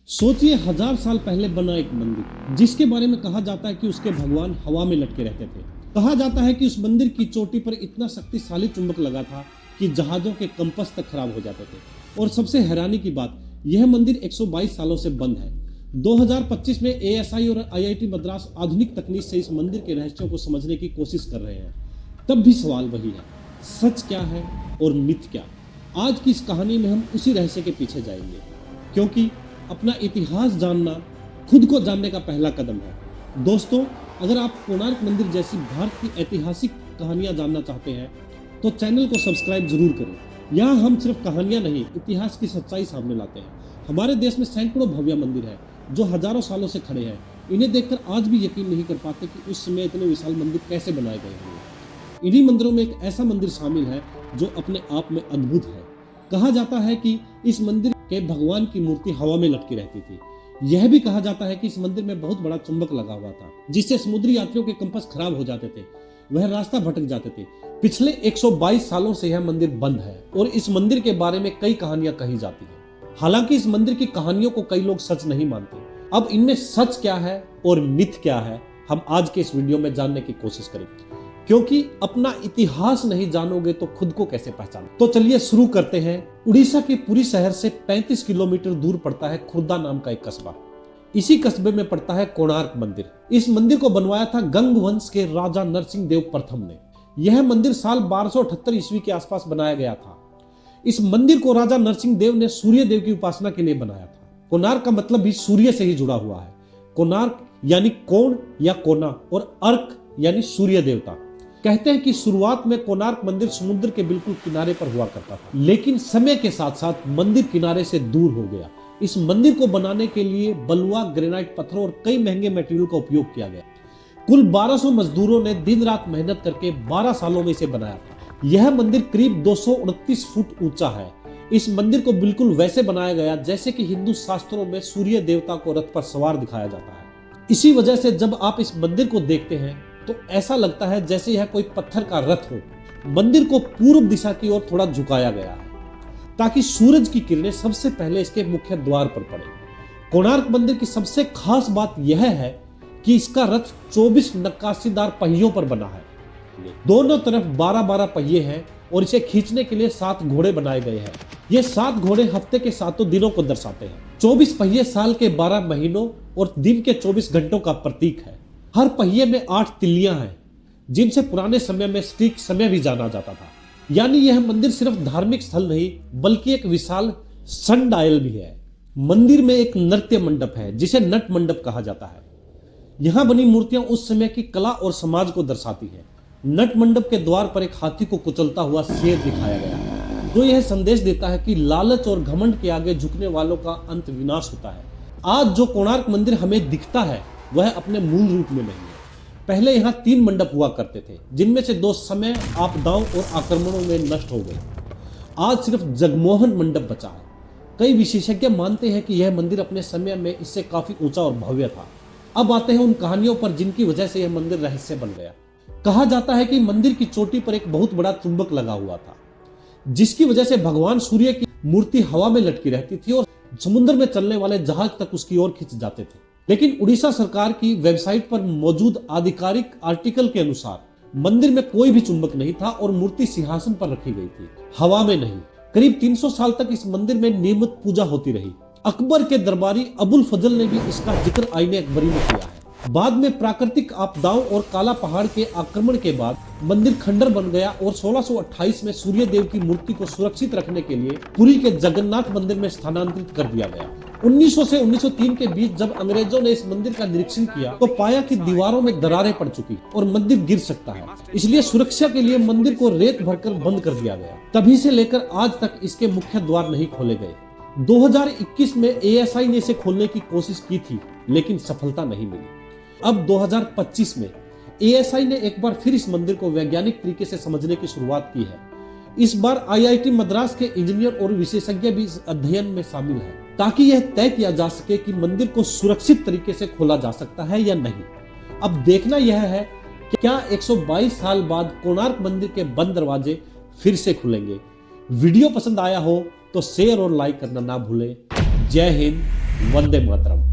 सोचिए 1000 साल पहले बना एक मंदिर जिसके बारे में कहा जाता है कि उसके भगवान हवा में लटके रहते थे। कहा जाता है कि उस मंदिर की चोटी पर इतना शक्तिशाली चुंबक लगा था कि जहाजों के कंपस तक खराब हो जाते थे। और सबसे हैरानी की बात, यह मंदिर 122 सालों से बंद है। 2025 में ASI और IIT मद्रास आधुनिक तकनीक से इस मंदिर के रहस्यों को समझने की कोशिश कर रहे हैं। तब भी सवाल वही है, सच क्या है और मिथ क्या। आज की इस कहानी में हम उसी रहस्य के पीछे जाएंगे, क्योंकि अपना इतिहास जानना खुद को जानने का पहला कदम है। दोस्तों, अगर आप कोणार्क मंदिर जैसी भारत की ऐतिहासिक कहानियां जानना चाहते हैं तो चैनल को सब्सक्राइब जरूर करें। यहाँ हम सिर्फ कहानियां नहीं, इतिहास की सच्चाई सामने लाते हैं। हमारे देश में सैकड़ों भव्य मंदिर हैं जो हजारों सालों से खड़े हैं। इन्हें देखकर आज भी यकीन नहीं कर पाते कि उस समय इतने विशाल मंदिर कैसे बनाए गए होंगे। इन्हीं मंदिरों में एक ऐसा मंदिर शामिल है जो अपने आप में अद्भुत है। कहा जाता है कि इस मंदिर के भगवान की मूर्ति हवा में लटकी रहती थी। यह भी कहा जाता है कि इस मंदिर में बहुत बड़ा चुंबक लगा हुआ था जिससे समुद्री यात्रियों के कंपास खराब हो जाते थे, वह रास्ता भटक जाते थे। पिछले 122 सालों से यह मंदिर बंद है और इस मंदिर के बारे में कई कहानियां कही जाती हैं। हालांकि इस मंदिर की कहानियों को कई लोग सच नहीं मानते। अब इनमें सच क्या है और मिथ क्या है, हम आज के इस वीडियो में जानने की कोशिश करेंगे। क्योंकि अपना इतिहास नहीं जानोगे तो खुद को कैसे पहचानो। तो चलिए शुरू करते हैं। उड़ीसा के पुरी शहर से 35 किलोमीटर दूर पड़ता है खुर्दा नाम का एक कस्बा। इसी कस्बे में पड़ता है कोणार्क मंदिर। इस मंदिर को बनवाया था गंग वंश के राजा नरसिंह देव प्रथम ने। यह मंदिर साल 1278 ईस्वी के आसपास बनाया गया था। इस मंदिर को राजा नरसिंह देव ने सूर्य देव की उपासना के लिए बनाया था। कोणार्क का मतलब भी सूर्य से ही जुड़ा हुआ है। कोणार्क यानी कोण या कोना और अर्क यानी सूर्य देवता। कहते हैं कि शुरुआत में कोणार्क मंदिर समुद्र के बिल्कुल किनारे पर हुआ करता था, लेकिन समय के साथ साथ मंदिर किनारे से दूर हो गया। इस मंदिर को बनाने के लिए बलुआ, ग्रेनाइट पत्थरों और कई महंगे मटेरियल का उपयोग किया गया। कुल 1200 मजदूरों ने दिन रात मेहनत करके 12 सालों में इसे बनाया था। यह मंदिर करीब 229 फुट ऊंचा है। इस मंदिर को बिल्कुल वैसे बनाया गया जैसे कि हिंदू शास्त्रों में सूर्य देवता को रथ पर सवार दिखाया जाता है। इसी वजह से जब आप इस मंदिर को देखते हैं तो ऐसा लगता है जैसे यह कोई पत्थर का रथ हो। मंदिर को पूर्व दिशा की ओर थोड़ा झुकाया गया है ताकि सूरज की किरणें सबसे पहले इसके मुख्य द्वार पर पड़े। कोणार्क मंदिर की सबसे खास बात यह है कि इसका रथ 24 नक्काशीदार पहियों पर बना है। दोनों तरफ 12-12 पहिए हैं और इसे खींचने के लिए 7 घोड़े बनाए गए हैं। ये 7 घोड़े हफ्ते के 7 दिनों को दर्शाते हैं। 24 पहिए साल के 12 महीनों और दिन के 24 घंटों का प्रतीक है। हर पहिए में 8 तिल्लियां हैं जिनसे पुराने समय में स्टिक समय भी जाना जाता था। यानी यह मंदिर सिर्फ धार्मिक स्थल नहीं बल्कि एक विशाल सन डायल भी है। मंदिर में एक नृत्य मंडप है जिसे नट मंडप कहा जाता है। यहां बनी मूर्तियां उस समय की कला और समाज को दर्शाती है। नट मंडप के द्वार पर एक हाथी को कुचलता हुआ शेर दिखाया गया है जो यह संदेश देता है कि लालच और घमंड के आगे झुकने वालों का अंत विनाश होता है। आज जो कोणार्क मंदिर हमें दिखता है वह अपने मूल रूप में नहीं है। पहले यहाँ 3 मंडप हुआ करते थे जिनमें से 2 समय आपदाओं और आक्रमणों में नष्ट हो गए। आज सिर्फ जगमोहन मंडप बचा है। कई विशेषज्ञ मानते हैं कि यह मंदिर अपने समय में इससे काफी ऊंचा और भव्य था। अब आते हैं उन कहानियों पर जिनकी वजह से यह मंदिर रहस्य बन गया। कहा जाता है कि मंदिर की चोटी पर एक बहुत बड़ा चुंबक लगा हुआ था जिसकी वजह से भगवान सूर्य की मूर्ति हवा में लटकी रहती थी और समुद्र में चलने वाले जहाज तक उसकी ओर खिंच जाते थे। लेकिन उड़ीसा सरकार की वेबसाइट पर मौजूद आधिकारिक आर्टिकल के अनुसार मंदिर में कोई भी चुंबक नहीं था और मूर्ति सिंहासन पर रखी गई थी, हवा में नहीं। करीब 300 साल तक इस मंदिर में नियमित पूजा होती रही। अकबर के दरबारी अबुल फजल ने भी इसका जिक्र आईने अकबरी में किया है। बाद में प्राकृतिक आपदाओं और काला पहाड़ के आक्रमण के बाद मंदिर खंडर बन गया और 1628 में सूर्य देव की मूर्ति को सुरक्षित रखने के लिए पुरी के जगन्नाथ मंदिर में स्थानांतरित कर दिया गया। 1900 से 1903 के बीच जब अंग्रेजों ने इस मंदिर का निरीक्षण किया तो पाया कि दीवारों में दरारें पड़ चुकी और मंदिर गिर सकता है। इसलिए सुरक्षा के लिए मंदिर को रेत भरकर बंद कर दिया गया। तभी से लेकर आज तक इसके मुख्य द्वार नहीं खोले गए। 2021 में ASI ने इसे खोलने की कोशिश की थी लेकिन सफलता नहीं मिली। अब 2025 में ASI ने एक बार फिर इस मंदिर को वैज्ञानिक तरीके से समझने की शुरुआत की है। इस बार IIT मद्रास के इंजीनियर और विशेषज्ञ भी इस अध्ययन में शामिल हैं ताकि यह तय किया जा सके कि मंदिर को सुरक्षित तरीके से खोला जा सकता है या नहीं। अब देखना यह है कि क्या 122 साल बाद कोणार्क मंदिर के बंद दरवाजे फिर से खुलेंगे। वीडियो पसंद आया हो तो शेयर और लाइक करना ना भूलें। जय हिंद, वंदे मातरम।